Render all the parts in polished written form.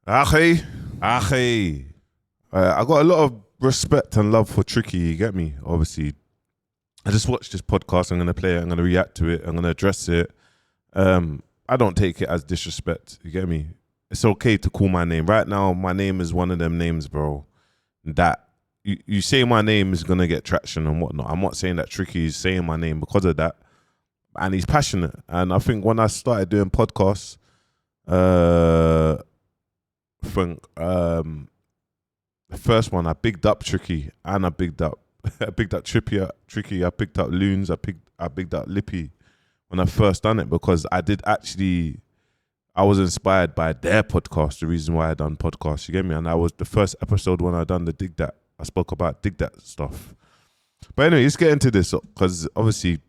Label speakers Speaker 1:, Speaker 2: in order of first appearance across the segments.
Speaker 1: Ackhiii. I got a lot of respect and love for Tricky, you get me? Obviously, I just watched this podcast. I'm going to play it. I'm going to react to it. I'm going to address it. I don't take it as disrespect, you get me? It's okay to call my name. Right now, my name is one of them names, bro, that you say my name is going to get traction and whatnot. I'm not saying that Tricky is saying my name because of that. And he's passionate. And I think when I started doing podcasts, the first one I bigged up Tricky, and I bigged up Tricky, I picked up Loons, I bigged up Lippy when I first done it, because I was inspired by their podcast, the reason why I done podcasts, you get me? And that was the first episode when I done the Dig That. I spoke about Dig That stuff. But anyway, let's get into this, because obviously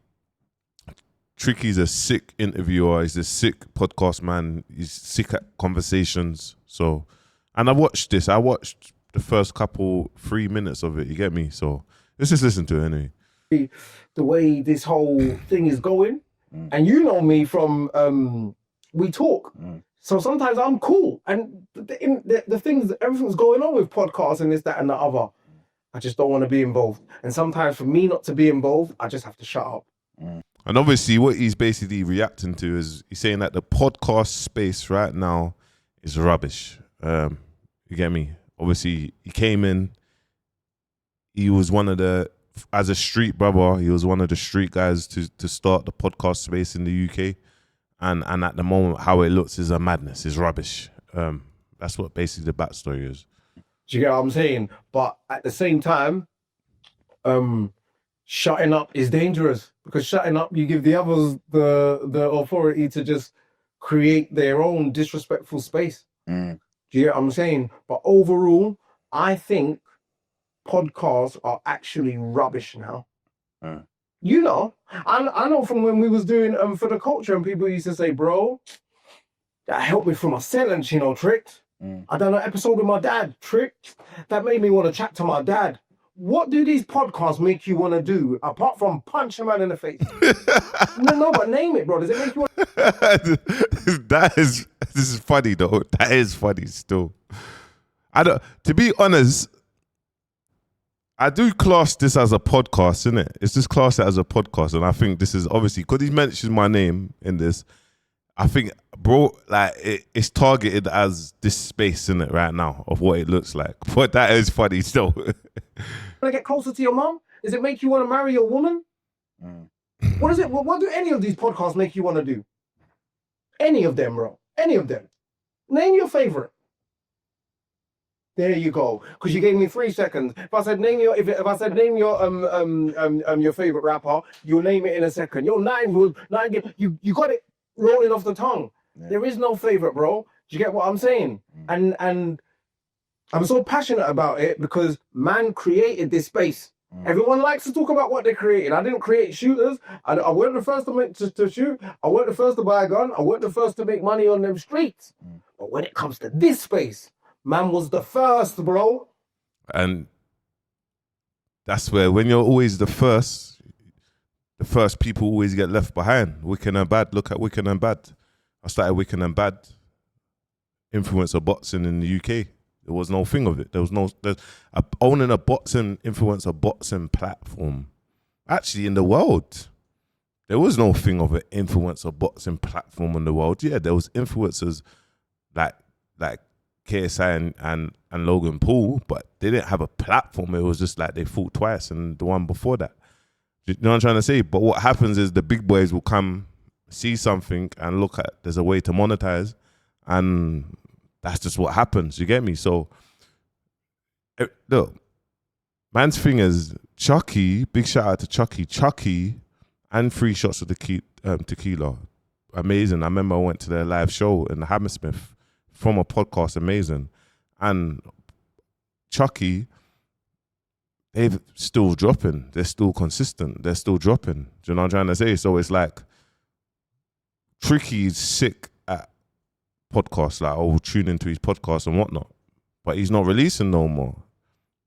Speaker 1: Tricky's a sick interviewer, he's a sick podcast man, he's sick at conversations. So, and I watched the first 3 minutes of it, you get me? So let's just listen to it anyway.
Speaker 2: The way this whole thing is going, and you know me from We Talk. So sometimes I'm cool, and the things, everything's going on with podcasts and this, that, and the other. I just don't want to be involved. And sometimes for me not to be involved, I just have to shut up.
Speaker 1: And obviously what he's basically reacting to is he's saying that the podcast space right now is rubbish. You get me? Obviously he came in, he was as a street brother, he was one of the street guys to start the podcast space in the UK. And at the moment, how it looks is a madness, is rubbish. That's what basically the backstory is.
Speaker 2: Do you get what I'm saying? But at the same time, shutting up is dangerous, because shutting up, you give the others the authority to just create their own disrespectful space. Do you get what I'm saying? But overall, I think podcasts are actually rubbish now. You know, I know from when we was doing For the Culture, and people used to say, bro, that helped me through my sentence, you know, Trick. I done an episode with my dad, Trick. That made me want to chat to my dad. What do these podcasts make you want to do, apart from punch a man in the face? no, but name it, bro. Does it make you want
Speaker 1: This is funny, though. That is funny still. To be honest, I do class this as a podcast, innit? It's just classed as a podcast, and I think this is obviously, because he mentioned my name in this, I think, bro, like it's targeted as this space, innit, right now, of what it looks like. But that is funny still.
Speaker 2: to get closer to your mom? Does it make you want to marry your woman? What is it? What do any of these podcasts make you want to do? Any of them, bro. Any of them. Name your favorite. There you go. Because you gave me 3 seconds. If I said name your favorite rapper, you'll name it in a second. You got it rolling off the tongue. Yeah. There is no favorite, bro. Do you get what I'm saying? And I'm so passionate about it because man created this space. Everyone likes to talk about what they created. I didn't create shooters. I weren't the first to shoot. I weren't the first to buy a gun. I weren't the first to make money on them streets. But when it comes to this space, man was the first, bro.
Speaker 1: And that's where, when you're always the first people always get left behind. Wicked and Bad. Look at Wicked and Bad. I started Wicked and Bad. Influencer boxing in the UK. There was no thing of it. Owning a influencer boxing platform. Actually, in the world, there was no thing of an influencer boxing platform in the world. Yeah, there was influencers like KSI and Logan Paul, but they didn't have a platform. It was just like they fought twice, and the one before that. You know what I'm trying to say? But what happens is the big boys will come, see something, and look at, there's a way to monetize, and that's just what happens. You get me? So, look, man's thing is Chucky. Big shout out to Chucky, and 3 shots of the tequila. Amazing. I remember I went to their live show in Hammersmith from a podcast. Amazing. And Chucky, they're still dropping. They're still consistent. They're still dropping. Do you know what I'm trying to say? So it's like Tricky's sick at podcasts. Like, I'll tune into his podcast and whatnot. But he's not releasing no more.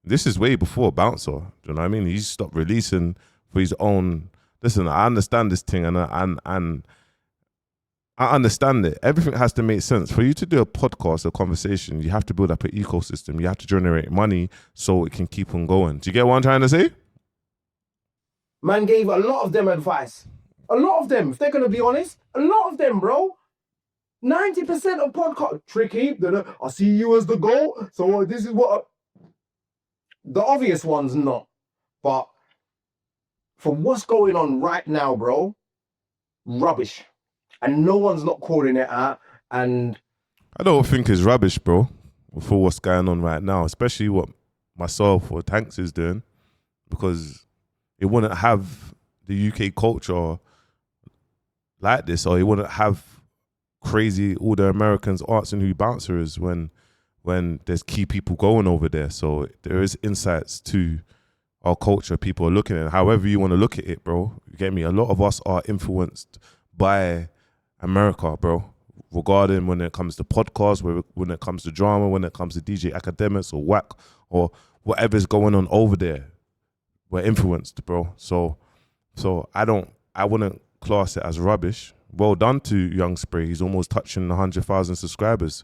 Speaker 1: This is way before Bouncer. Do you know what I mean? He's stopped releasing for his own. Listen, I understand this thing, and I understand it. Everything has to make sense. For you to do a podcast, a conversation, you have to build up an ecosystem. You have to generate money so it can keep on going. Do you get what I'm trying to say?
Speaker 2: Man gave a lot of them advice. A lot of them, if they're going to be honest, a lot of them, bro. 90% of podcast, tricky, I see you as the goal, so this is what... The obvious one's not. But from what's going on right now, bro, rubbish. And no one's not calling it out. And
Speaker 1: I don't think it's rubbish, bro, for what's going on right now, especially what myself or Tanks is doing, because it wouldn't have the UK culture like this, or it wouldn't have crazy all the Americans arts and who bouncers when there's key people going over there. So there is insights to our culture people are looking at. However you want to look at it, bro, you get me? A lot of us are influenced by America, bro, regarding when it comes to podcasts, when it comes to drama, when it comes to DJ academics or whack or whatever's going on over there. We're influenced, bro. So I wouldn't class it as rubbish. Well done to Young Spray. He's almost touching 100,000 subscribers.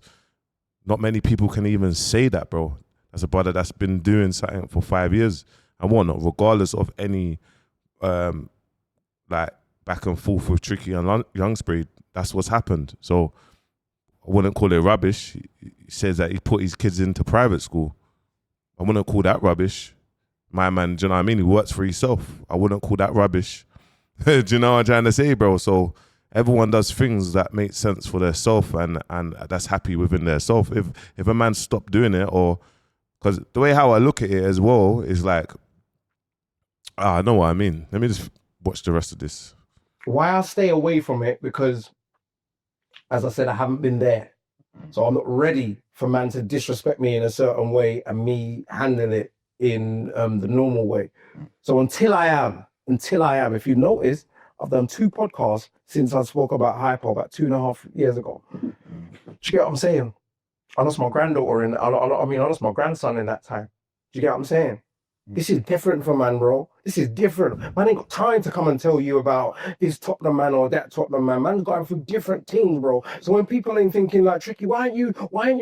Speaker 1: Not many people can even say that, bro. That's a brother that's been doing something for 5 years and whatnot, regardless of any like back and forth with Tricky and Young Spray. That's what's happened. So I wouldn't call it rubbish. He says that he put his kids into private school. I wouldn't call that rubbish. My man, do you know what I mean? He works for himself. I wouldn't call that rubbish. Do you know what I'm trying to say, bro? So everyone does things that make sense for their self and that's happy within their self. If a man stopped doing it, or because the way how I look at it as well is like, I know what I mean. Let me just watch the rest of this.
Speaker 2: Why I stay away from it, because as I said, I haven't been there. So I'm not ready for man to disrespect me in a certain way and me handle it in the normal way. So until I am, if you notice, I've done 2 podcasts since I spoke about HATER about 2.5 years ago. Do you get what I'm saying? I lost my granddaughter I lost my grandson in that time. Do you get what I'm saying? This is different for man, bro. This is different. Man ain't got time to come and tell you about this Tottenham man or that Tottenham man. Man's going through different teams, bro. So when people ain't thinking like, Tricky, why aren't you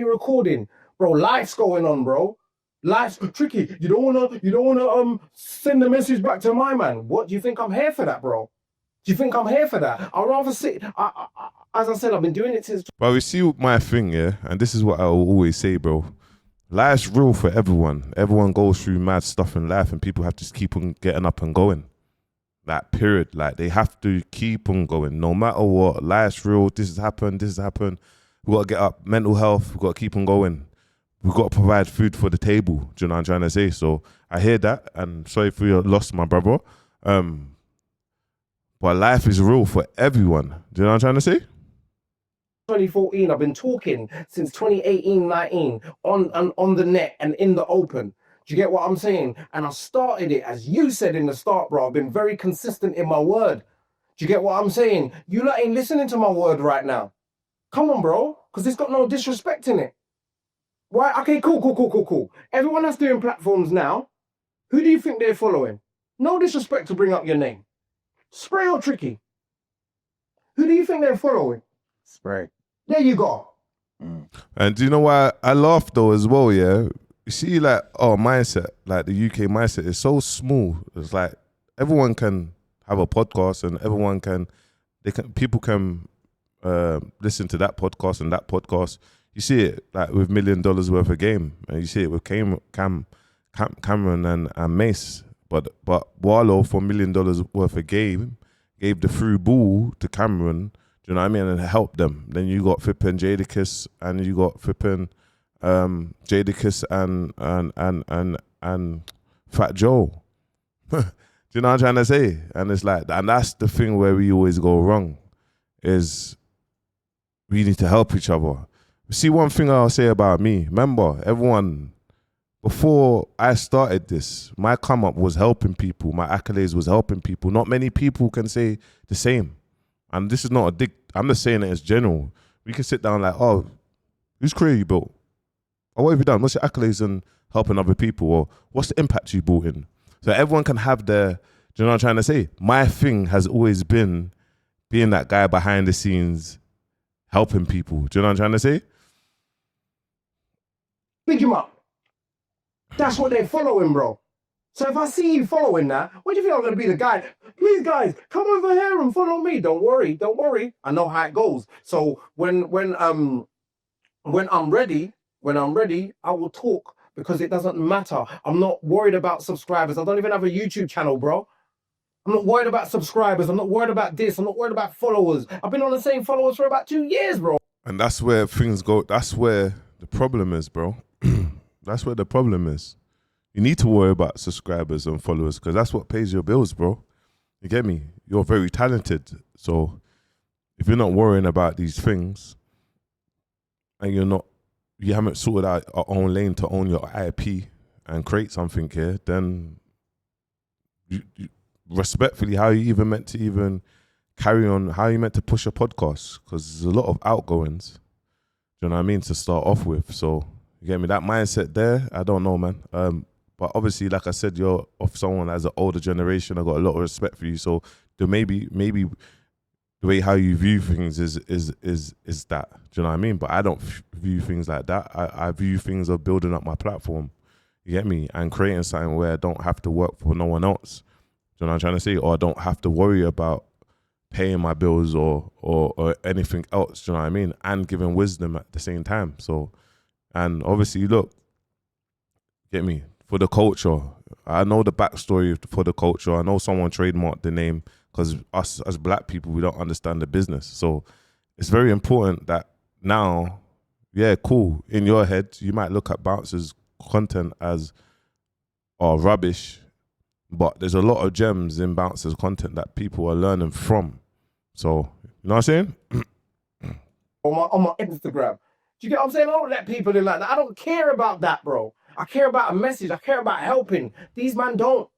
Speaker 2: recording? Bro, life's going on, bro. Life's Tricky. You don't wanna send a message back to my man. What do you think I'm here for that, bro? Do you think I'm here for that? I'd rather sit. As I said, I've been doing it since.
Speaker 1: But we see my thing, yeah, and this is what I will always say, bro. Life's real for everyone. Everyone goes through mad stuff in life, and people have to keep on getting up and going. Like, period. Like, they have to keep on going, no matter what. Life's real. This has happened. We got to get up. Mental health. We got to keep on going. We got to provide food for the table. Do you know what I'm trying to say? So I hear that, and sorry for your loss, my brother. But life is real for everyone. Do you know what I'm trying to say?
Speaker 2: 2014, I've been talking since 2018-19 on the net and in the open. Do you get what I'm saying? And I started it, as you said in the start, bro. I've been very consistent in my word. Do you get what I'm saying? You lot ain't listening to my word right now. Come on, bro, because it's got no disrespect in it. Why? Okay, cool. Everyone that's doing platforms now, who do you think they're following? No disrespect to bring up your name. Spray or Tricky? Who do you think they're following?
Speaker 3: Spray.
Speaker 2: There you go.
Speaker 1: And do you know why I laugh though as well, yeah? You see, like, mindset, like the UK mindset is so small. It's like everyone can have a podcast and people can listen to that podcast and that podcast. You see it like with $1 million worth of game, and you see it with Cameron and Mace. But Wallow for $1 million worth of game gave the through ball to Cameron. Do you know what I mean? And helped them. Then you got flipping Jadakiss, and you got flipping Jadakiss and Fat Joe. Do you know what I'm trying to say? And it's like, and that's the thing where we always go wrong, is we need to help each other. See, one thing I'll say about me, remember, everyone, before I started this, my come up was helping people. My accolades was helping people. Not many people can say the same. And this is not a dig. I'm just saying it as general. We can sit down like, whose career you built? Or what have you done? What's your accolades in helping other people? Or what's the impact you brought in? So everyone can have their, do you know what I'm trying to say? My thing has always been being that guy behind the scenes, helping people. Do you know what I'm trying to say?
Speaker 2: Big him up. That's what they're following, bro. So if I see you following that, what do you think I'm going to be the guy? Please, guys, come over here and follow me. Don't worry. I know how it goes. So when I'm ready, I will talk because it doesn't matter. I'm not worried about subscribers. I don't even have a YouTube channel, bro. I'm not worried about subscribers. I'm not worried about this. I'm not worried about followers. I've been on the same followers for about 2 years, bro.
Speaker 1: And that's where things go. That's where the problem is, bro. That's where the problem is. You need to worry about subscribers and followers because that's what pays your bills, bro. You get me? You're very talented. So if you're not worrying about these things and you haven't sorted out your own lane to own your IP and create something here, then you respectfully, how are you even meant to even carry on? How are you meant to push a podcast? Because there's a lot of outgoings, do you know what I mean, to start off with. So you get me? That mindset there, I don't know, man. But obviously, like I said, you're of someone as an older generation. I got a lot of respect for you. So maybe the way how you view things is that. Do you know what I mean? But I don't view things like that. I view things of building up my platform. You get me? And creating something where I don't have to work for no one else. Do you know what I'm trying to say? Or I don't have to worry about paying my bills or anything else. Do you know what I mean? And giving wisdom at the same time. So, and obviously, look, get me? For the culture, I know the backstory for the culture. I know someone trademarked the name because us as black people, we don't understand the business. So it's very important that now, yeah, cool. In your head, you might look at Bouncer's content as rubbish, but there's a lot of gems in Bouncer's content that people are learning from. So, you know what I'm saying?
Speaker 2: On my Instagram. Do you get what I'm saying? I don't let people in like that. I don't care about that, bro. I care about a message. I care about helping. These men don't.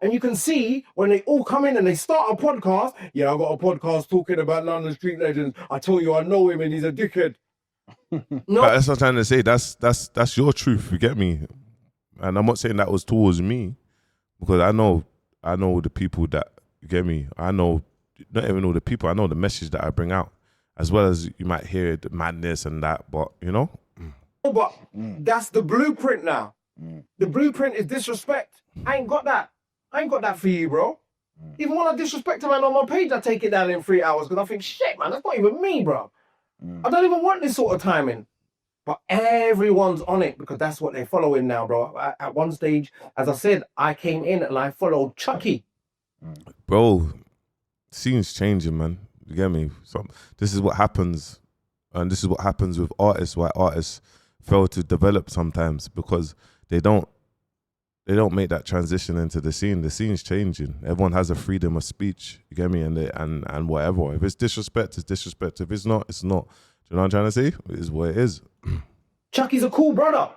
Speaker 2: And you can see when they all come in and they start a podcast. Yeah, I got a podcast talking about London street legends. I tell you, I know him and he's a dickhead. No.
Speaker 1: But that's what I'm trying to say. That's your truth. You get me? And I'm not saying that was towards me because I know the people that, you get me? I know, not even all the people. I know the message that I bring out, as well as you might hear the madness and that. But you know.
Speaker 2: But that's the blueprint now. The blueprint is disrespect. I ain't got that. I ain't got that for you, bro. Even when I disrespect a man on my page, I take it down in 3 hours because I think, shit, man, that's not even me, bro. I don't even want this sort of timing. But everyone's on it because that's what they're following now, bro. At one stage, as I said, I came in and I followed Chucky.
Speaker 1: Bro, scene's changing, man. You get me? This is what happens. And this is what happens with artists, why artists fail to develop sometimes because they don't make that transition into the scene. The scene's changing. Everyone has a freedom of speech. You get me? And whatever. If it's disrespect, it's disrespect. If it's not, it's not. Do you know what I'm trying to say? It is what it is.
Speaker 2: Chucky's a cool brother.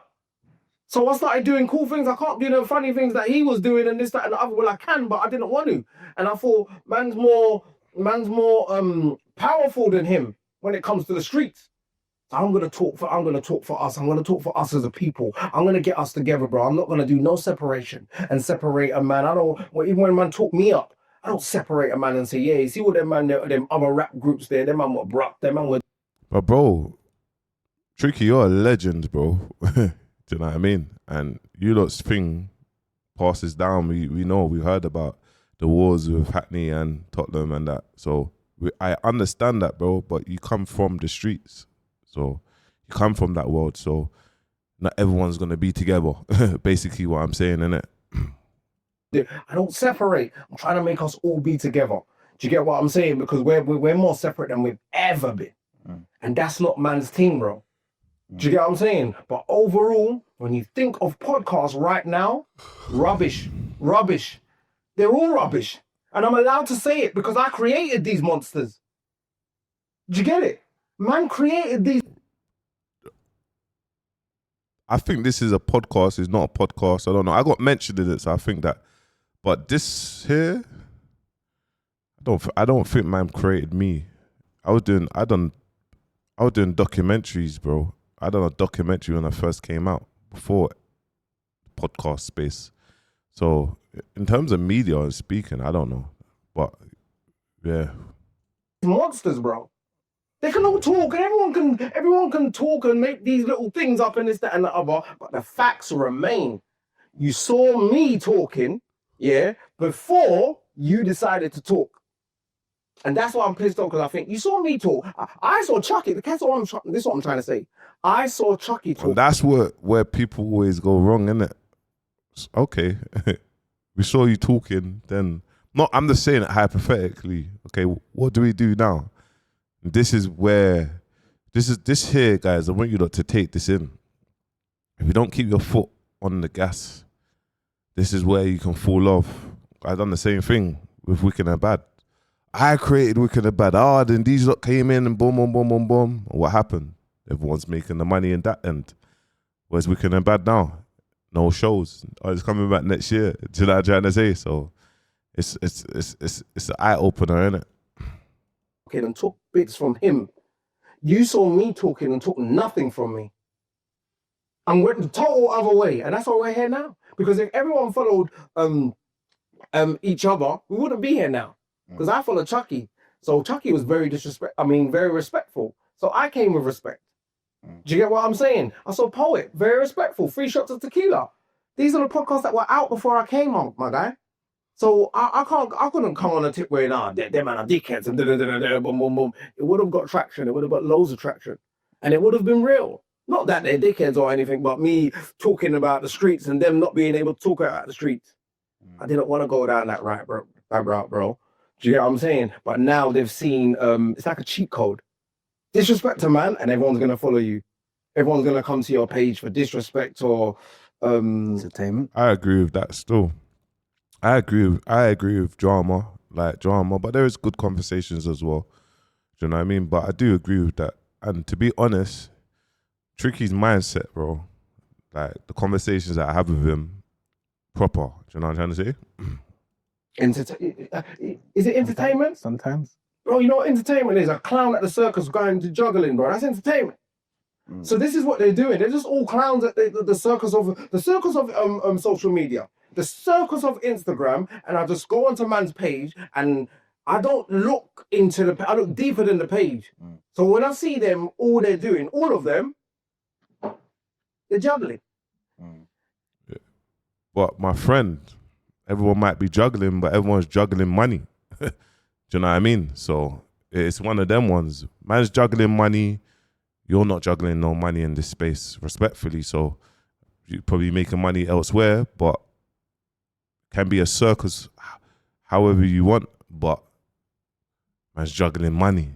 Speaker 2: So I started doing cool things. I can't do the funny things that he was doing and this, that, and the other. Well, I can, but I didn't want to. And I thought man's more powerful than him when it comes to the streets. I'm gonna talk for us. I'm gonna talk for us as a people. I'm gonna get us together, bro. I'm not gonna do no separation and separate a man. Even when a man talk me up, I don't separate a man and say, yeah, you see what them man, them other rap groups there, them man were bruh, them man were.
Speaker 1: But bro, Tricky, you're a legend, bro. Do you know what I mean? And you lot's thing passes down. We know, we heard about the wars with HATER and Tottenham and that. So I understand that, bro, but you come from the streets. So you come from that world, so not everyone's going to be together. Basically what I'm saying, innit?
Speaker 2: I don't separate. I'm trying to make us all be together. Do you get what I'm saying? Because we're more separate than we've ever been. And that's not man's team, bro. Do you get what I'm saying? But overall, when you think of podcasts right now, rubbish. They're all rubbish. And I'm allowed to say it because I created these monsters. Do you get it? Man created these.
Speaker 1: I think this is a podcast. It's not a podcast. I don't know. I got mentioned in it, so I think that. But this here, I don't think man created me. I was doing documentaries, bro. I done a documentary when I first came out before podcast space. So in terms of media and speaking, I don't know, but yeah,
Speaker 2: monsters, bro. They can all talk, and everyone can talk and make these little things up and this, that, and the other. But the facts remain. You saw me talking, yeah, before you decided to talk. And that's why I'm pissed off, because I think you saw me talk. I saw Chucky. This is what I'm trying to say. I saw Chucky talk.
Speaker 1: And that's where people always go wrong, isn't it? Okay, we saw you talking. Then, I'm just saying it hypothetically. Okay, what do we do now? This is where, this here, guys. I want you lot to take this in. If you don't keep your foot on the gas, this is where you can fall off. I done the same thing with Wicked and Bad. I created Wicked and Bad. Then these lot came in and boom, boom, boom, boom, boom. And what happened? Everyone's making the money in that end. Where's Wicked and Bad now? No shows. It's coming back next year. Do you know what I'm trying to say? So it's an eye opener, isn't it?
Speaker 2: Okay, and took bits from him. You saw me talking and took nothing from me. And went the total other way. And that's why we're here now. Because if everyone followed each other, we wouldn't be here now. Because I followed Chucky. So Chucky was very very respectful. So I came with respect. Do you get what I'm saying? I saw Poet, very respectful, 3 shots of tequila. These are the podcasts that were out before I came on, my guy. So I couldn't come on a tip where, them man are dickheads and boom, boom, boom. It would have got traction. It would have got loads of traction. And it would have been real. Not that they're dickheads or anything, but me talking about the streets and them not being able to talk about the streets. I didn't want to go down that route, bro. Do you get what I'm saying? But now they've seen, it's like a cheat code. Disrespect a man and everyone's going to follow you. Everyone's going to come to your page for disrespect or
Speaker 3: entertainment.
Speaker 1: I agree with that still. I agree with drama, but there is good conversations as well. Do you know what I mean? But I do agree with that. And to be honest, Tricky's mindset, bro, like the conversations that I have with him, proper. Do you know what I'm trying to
Speaker 2: say? Is it entertainment?
Speaker 3: Sometimes.
Speaker 2: Bro, you know what entertainment is? A clown at the circus going to juggling, bro. That's entertainment. So this is what they're doing. They're just all clowns at the circus of social media, the circus of Instagram. And I just go onto man's page and I don't look I look deeper than the page. So when I see them, all they're doing, all of them, they're juggling.
Speaker 1: Yeah. But my friend, everyone might be juggling, but everyone's juggling money. Do you know what I mean? So it's one of them ones. Man's juggling money. You're not juggling no money in this space, respectfully. So you're probably making money elsewhere, but can be a circus however you want, but man's juggling money.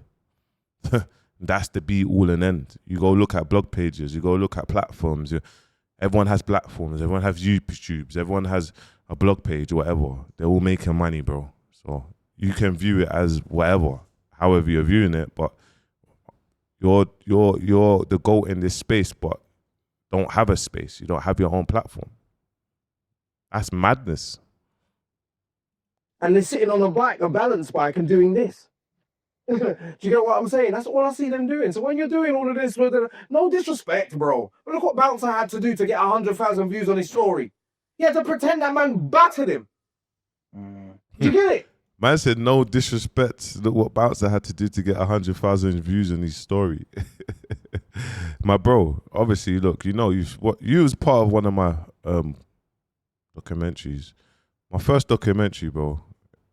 Speaker 1: That's the be all and end. You go look at blog pages, you go look at platforms. Everyone has platforms, everyone has YouTubes, everyone has a blog page or whatever. They're all making money, bro. So you can view it as whatever, however you're viewing it, but you're the GOAT in this space, but don't have a space. You don't have your own platform. That's madness.
Speaker 2: And they're sitting on a balance bike and doing this. Do you get what I'm saying? That's all I see them doing. So when you're doing all of this, no disrespect, bro. But look what Bouncer had to do to get 100,000 views on his story. He had to pretend that man battered him. Do you get it?
Speaker 1: Man said no disrespect. Look what Bouncer had to do to get 100,000 views on his story. My bro, obviously, look, you was part of one of my documentaries. My first documentary, bro,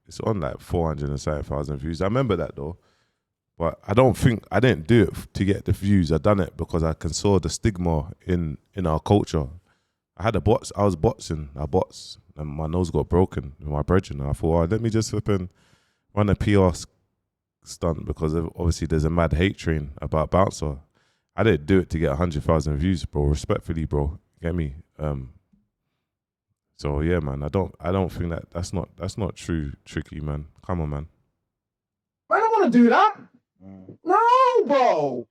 Speaker 1: it's on like 407,000 views. I remember that though. But I didn't do it to get the views. I done it because I saw the stigma in our culture. I was boxing, and my nose got broken with my brethren. And I thought, let me just flip and run a PR stunt because obviously there's a mad hate train about Bouncer. I didn't do it to get 100,000 views, bro. Respectfully, bro. Get me? So yeah, man. I don't think that's not true, Tricky, man. Come on, man.
Speaker 2: I don't want to do that. No, bro.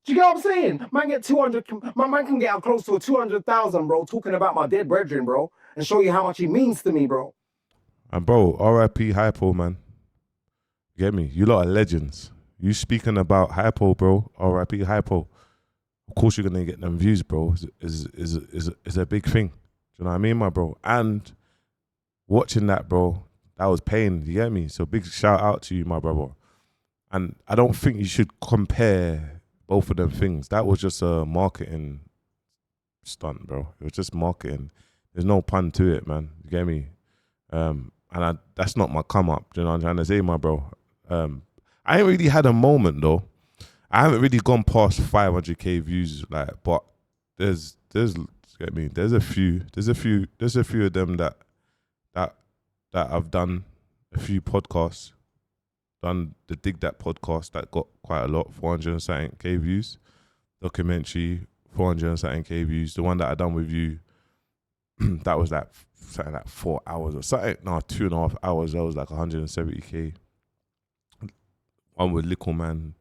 Speaker 2: Do you get what I'm saying? Man get 200. My man can get out close to 200,000, bro. Talking about my dead brethren, bro, and show you how much he means to me, bro.
Speaker 1: And bro, R.I.P. Hypo, man. Get me? You lot are legends. You speaking about Hypo, bro. R.I.P. Hypo. Of course you're gonna get them views, bro. Is a big thing. Do you know what I mean, my bro? And watching that, bro, that was pain. You get me? So big shout out to you, my brother. And I don't think you should compare both of them things. That was just a marketing stunt, bro. It was just marketing. There's no pun to it, man. You get me? That's not my come up. Do you know what I'm trying to say, my bro? I ain't really had a moment though. I haven't really gone past 500k views, like, but there's get me. There's a few of them that I've done a few podcasts. Done the Dig That podcast that got quite a lot, 400 and something K views. Documentary, 400 and something K views. The one that I done with you, that was like something like 4 hours or something. No, 2.5 hours. That was like 170k. One with Little Man.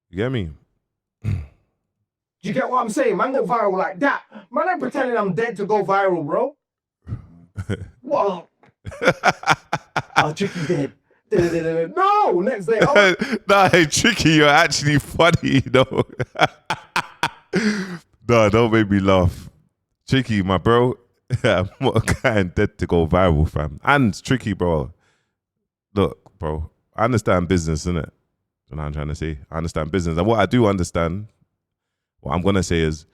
Speaker 1: You get me?
Speaker 2: Do you get what I'm saying? Man go viral like that. Man ain't pretending I'm dead to go viral, bro. What? Oh, Tricky dead. No, next day. Oh.
Speaker 1: Nah, hey, Tricky, you're actually funny, you know. No, don't make me laugh. Tricky, my bro, I'm not a guy dead to go viral, fam. And Tricky, bro. Look, bro, I understand business, innit? You know what I'm trying to say? I understand business. And what I do understand, what I'm going to say is,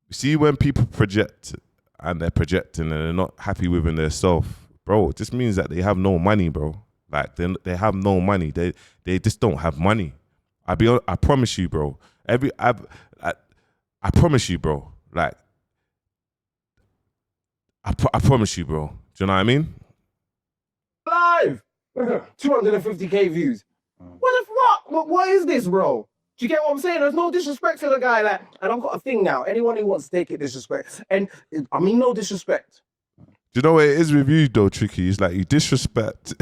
Speaker 1: you see when people project and they're projecting and they're not happy within themselves, bro, it just means that they have no money, bro. Like, they have no money. They just don't have money. I promise you, bro. I promise you, bro. Like, I promise you, bro. Do you know what I mean?
Speaker 2: Live! 250k views. What the fuck? What is this, bro? Do you get what I'm saying? There's no disrespect to the guy. Like, and I've got a thing now. Anyone who wants to take it disrespect. And I mean no disrespect.
Speaker 1: Do you know what it is with you though, Tricky? It's like you disrespect.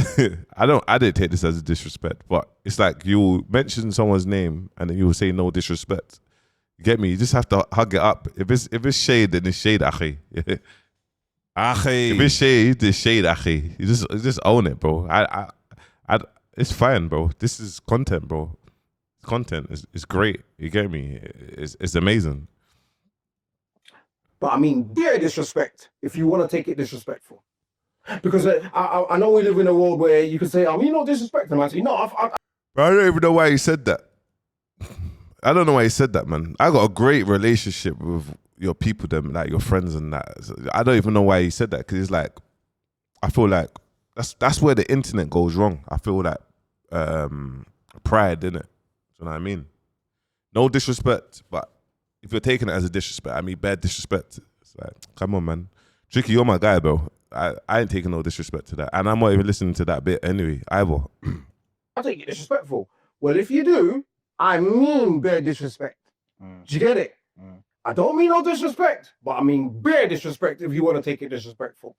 Speaker 1: I didn't take this as a disrespect, but it's like you'll mention someone's name and then you'll say no disrespect. You get me? You just have to hug it up. If it's shade, then it's shade, Ackhiii. If it's shade, it's shade, Ackhiii. You just own it, bro. It's fine, bro. This is content, bro. Content is great. You get me? It's amazing.
Speaker 2: But I mean, bare disrespect, if you want to take it disrespectful. Because I know we live in a world where you can say, I mean, no disrespect. And I say, no,
Speaker 1: I don't even know why he said that. I don't know why he said that, man. I got a great relationship with your people, them, like your friends and that. So I don't even know why he said that, because it's like, I feel like that's where the internet goes wrong. I feel like pride, innit? You know what I mean? No disrespect, but if you're taking it as a disrespect, I mean bad disrespect. It's like, come on, man. Tricky, you're my guy, bro. I ain't taking no disrespect to that. And I'm not even listening to that bit anyway, either.
Speaker 2: I take it disrespectful. Well, if you do, I mean bare disrespect. Do you get it? I don't mean no disrespect, but I mean bare disrespect if you want to take it disrespectful.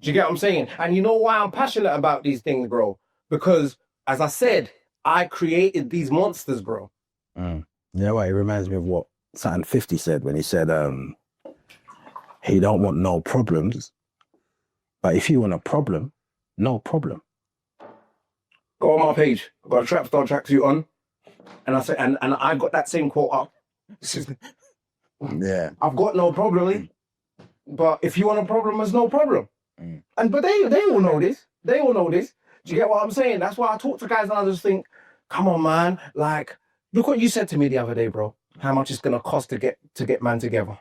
Speaker 2: Do you get what I'm saying? And you know why I'm passionate about these things, bro? Because, as I said, I created these monsters, bro.
Speaker 3: Yeah, well, it reminds me of what something 50 said when he said he don't want no problems, but if you want a problem, no problem.
Speaker 2: Go on my page. I've got a trap star tracksuit on. And I said, and I got that same quote up.
Speaker 3: Yeah.
Speaker 2: I've got no problem. But if you want a problem, there's no problem. But they all know this. They all know this. Do you get what I'm saying? That's why I talk to guys and I just think, come on, man. Like, look what you said to me the other day, bro. How much it's gonna cost to get man together.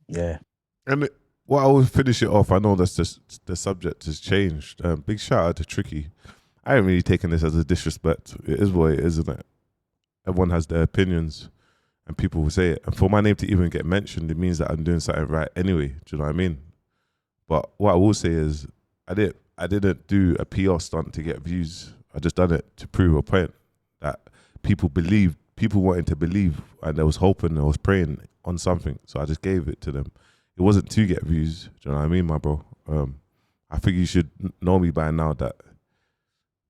Speaker 3: Yeah.
Speaker 1: And I will finish it off. I know that's just the subject has changed. Big shout out to Tricky. I ain't really taking this as a disrespect. It is what it is, isn't it? Everyone has their opinions and people will say it. And for my name to even get mentioned, it means that I'm doing something right anyway. Do you know what I mean? But what I will say is I didn't do a PR stunt to get views. I just done it to prove a point that people wanted to believe, and they was hoping, they was praying on something. So I just gave it to them. It wasn't to get views. Do you know what I mean, my bro? I think you should know me by now that,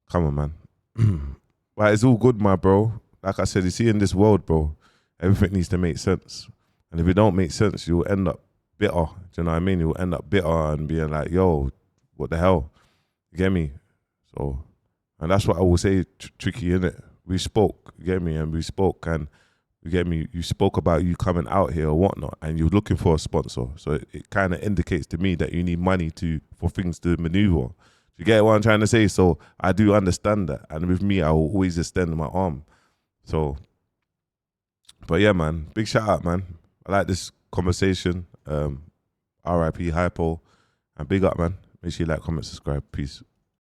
Speaker 1: come on, man. But it's all good, my bro. Like I said, you see, in this world, bro, everything needs to make sense. And if it don't make sense, you'll end up bitter. Do you know what I mean? You'll end up bitter and being like, yo, what the hell? You get me? So, and that's what I will say, Tricky, innit? We spoke, you get me? And we spoke, and you get me? You spoke about you coming out here or whatnot, and you're looking for a sponsor. So it kind of indicates to me that you need money for things to maneuver. Do you get what I'm trying to say? So I do understand that. And with me, I will always extend my arm. So, but yeah, man, big shout out, man. I like this conversation. RIP Hypo. And big up, man. Make sure you like, comment, subscribe. Peace.